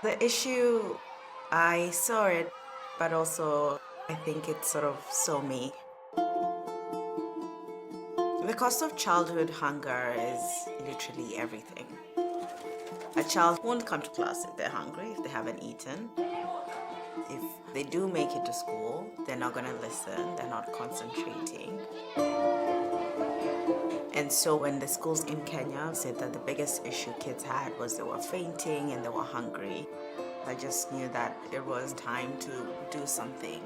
The issue, I saw it, but also I think it sort of saw me. The cost of childhood hunger is literally everything. A child won't come to class if they're hungry, if they haven't eaten. If they do make it to school, they're not going to listen, they're not concentrating. And so when the schools in Kenya said that the biggest issue kids had was they were fainting and they were hungry, I just knew that it was time to do something.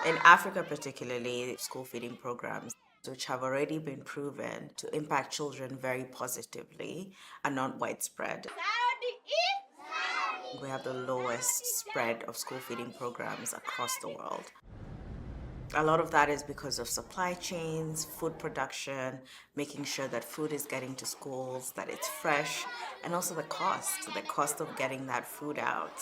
In Africa particularly, school feeding programs, which have already been proven to impact children very positively, are not widespread. We have the lowest spread of school feeding programs across the world. A lot of that is because of supply chains, food production, making sure that food is getting to schools, that it's fresh, and also the cost of getting that food out.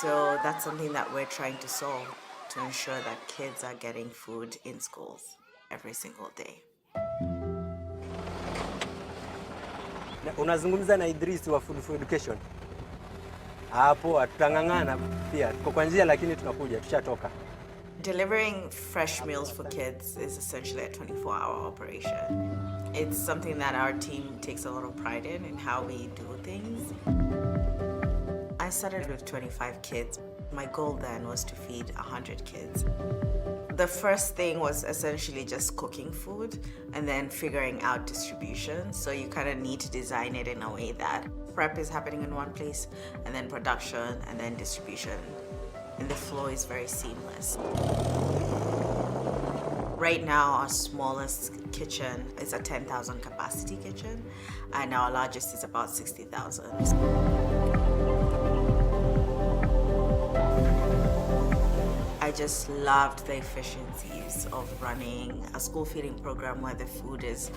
So that's something that we're trying to solve, to ensure that kids are getting food in schools every single day. Unazungumza na Idris wa Food for Education. Hapo tutangangana pia. Tuko kwa njia lakini tunakuja, tushatoka. Delivering fresh meals for kids is essentially a 24-hour operation. It's something that our team takes a lot of pride in how we do things. I started with 25 kids. My goal then was to feed 100 kids. The first thing was essentially just cooking food and then figuring out distribution. So you kind of need to design it in a way that prep is happening in one place and then production and then distribution. And the flow is very seamless. Right now, our smallest kitchen is a 10,000 capacity kitchen, and our largest is about 60,000. I just loved the efficiencies of running a school feeding program where the food is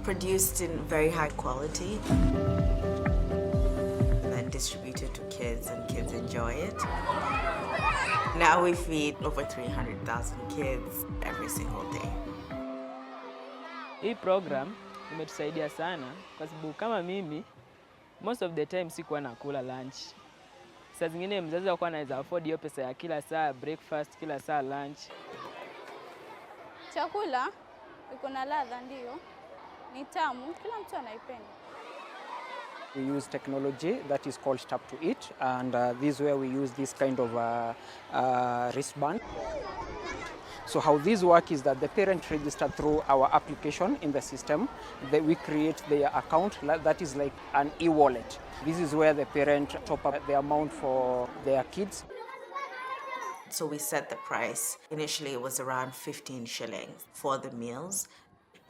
produced in very high quality and then distributed to kids and kids enjoy it. Now we feed over 300,000 kids every single day. Hii program imetusaidia sana kwa sababu kama mimi most of the time sikuwa nakula lunch. Saa zingine mzazi wako anaweza afford hiyo pesa ya kila saa breakfast, kila saa lunch. Chakula iko na ladha ndio. Ni tamu, kila mtu anaipenda. We use technology that is called Tap to Eat, and this is where we use this kind of wristband. So how this works is that the parent register through our application in the system, that we create their account, that is like an e-wallet. This is where the parent top up the amount for their kids. So we set the price. Initially it was around 15 shillings for the meals.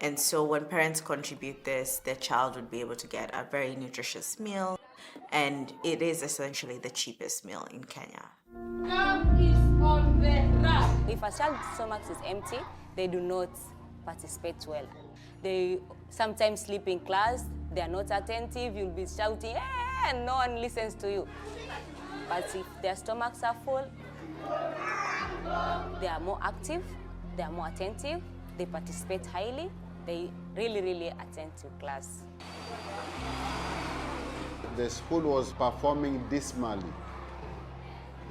And so when parents contribute this, their child would be able to get a very nutritious meal. And it is essentially the cheapest meal in Kenya. If a child's stomach is empty, they do not participate well. They sometimes sleep in class, they are not attentive, you'll be shouting, "Hey!" and no one listens to you. But if their stomachs are full, they are more active, they are more attentive, they participate highly, they really attend to class. The school was performing dismally.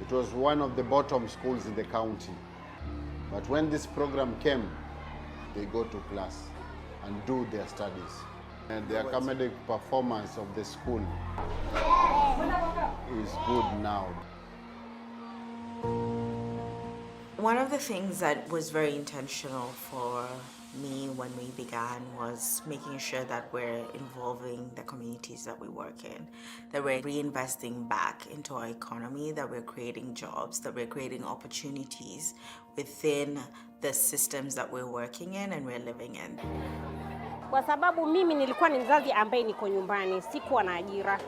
It was one of the bottom schools in the county. But when this program came, they go to class and do their studies. And the academic performance of the school is good now. One of the things that was very intentional for me when we began was making sure that we're involving the communities that we work in, that we're reinvesting back into our economy, that we're creating jobs, that we're creating opportunities within the systems that we're working in and we're living in. Kwa sababu mimi nilikuwa ni mzazi ambaye niko nyumbani, sikuwa na ajira.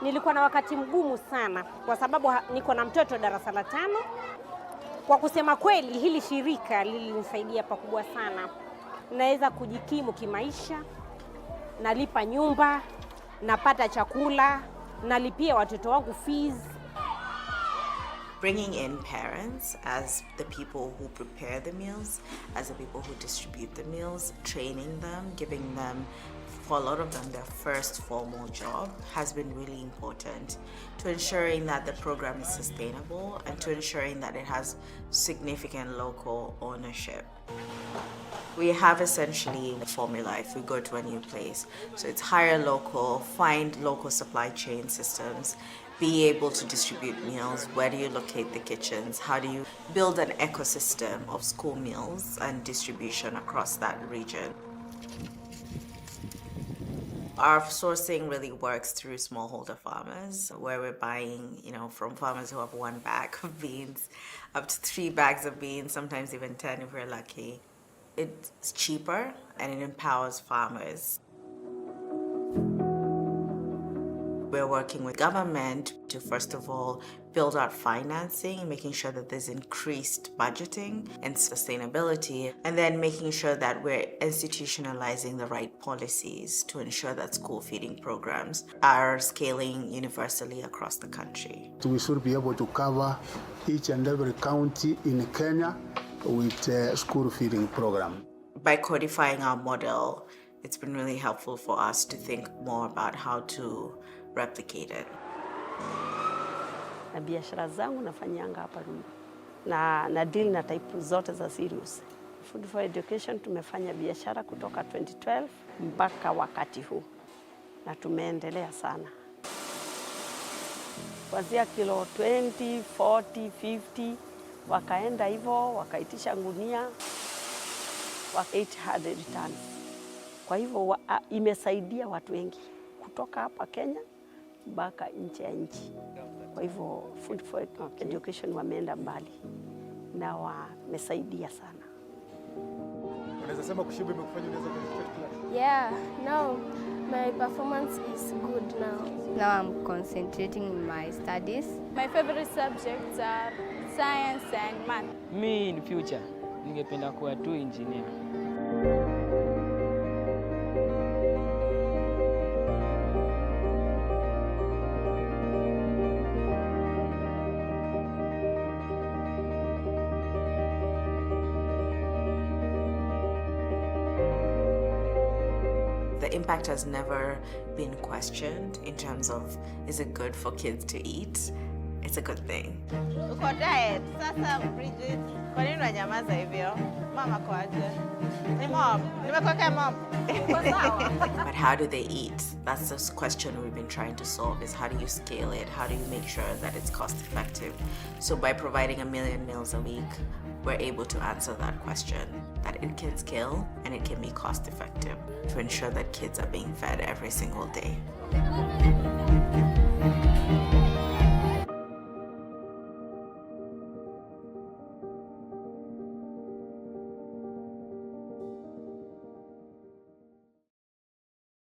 Nilikuwa na wakati mgumu sana kwa sababu niko na mtoto darasa la 5. Kwa kusema kweli hili shirika lilinisaidia pakubwa sana. Naweza kujikimu kimaisha, nalipa nyumba, napata chakula, nalipia watoto wangu fees. bringing in parents as the people who prepare the meals, as the people who distribute the meals, training them, giving them, for a lot of them, their first formal job has been really important to ensuring that the program is sustainable and to ensuring that it has significant local ownership. We have essentially a formula if we go to a new place. So it's hire local, find local supply chain systems, be able to distribute meals. Where do you locate the kitchens? How do you build an ecosystem of school meals and distribution across that region? Our sourcing really works through smallholder farmers, where we're buying, from farmers who have 1 bag of beans up to 3 bags of beans, sometimes even 10 if we're lucky. It's cheaper and it empowers farmers. We're working with government to, first of all, build out financing, making sure that there's increased budgeting and sustainability, and then making sure that we're institutionalizing the right policies to ensure that school feeding programs are scaling universally across the country. We should be able to cover each and every county in Kenya with a school feeding program. By codifying our model, it's been really helpful for us to think more about how to replicate it. Na biashara zangu nafanyanga hapa Rungu. Na deal na type zote za cereals. Food for Education tumefanya biashara kutoka 2012 mpaka wakati huu. Na tumeendelea sana. Kuanzia kilo 20, 40, 50 wakaenda hivyo wakaitisha ngunia 800 tons. Kwa hivyo imesaidia watu wengi kutoka hapa Kenya mpaka nje ya nchi. Kwa hivyo Food for Education wameenda mbali na wamesaidia sana. Unaweza sema kushiba imekufanya unaweza concentrate class? Yeah, now my performance is good now. Now I'm concentrating in my studies. My favorite subjects are science and math. Me in future ningependa kuwa tu engineer. The impact has never been questioned in terms of, is it good for kids to eat? It's a good thing. Uko diet, sasa Bridget, kwa nini unanyamaza hivyo? Mama kwaje? Ni mom, nimekuwekea mom. But how do they eat? That's the question we've been trying to solve, is how do you scale it? How do you make sure that it's cost effective? So by providing 1 million meals a week, we're able to answer that question, that it can scale and it can be cost effective to ensure that kids are being fed every single day.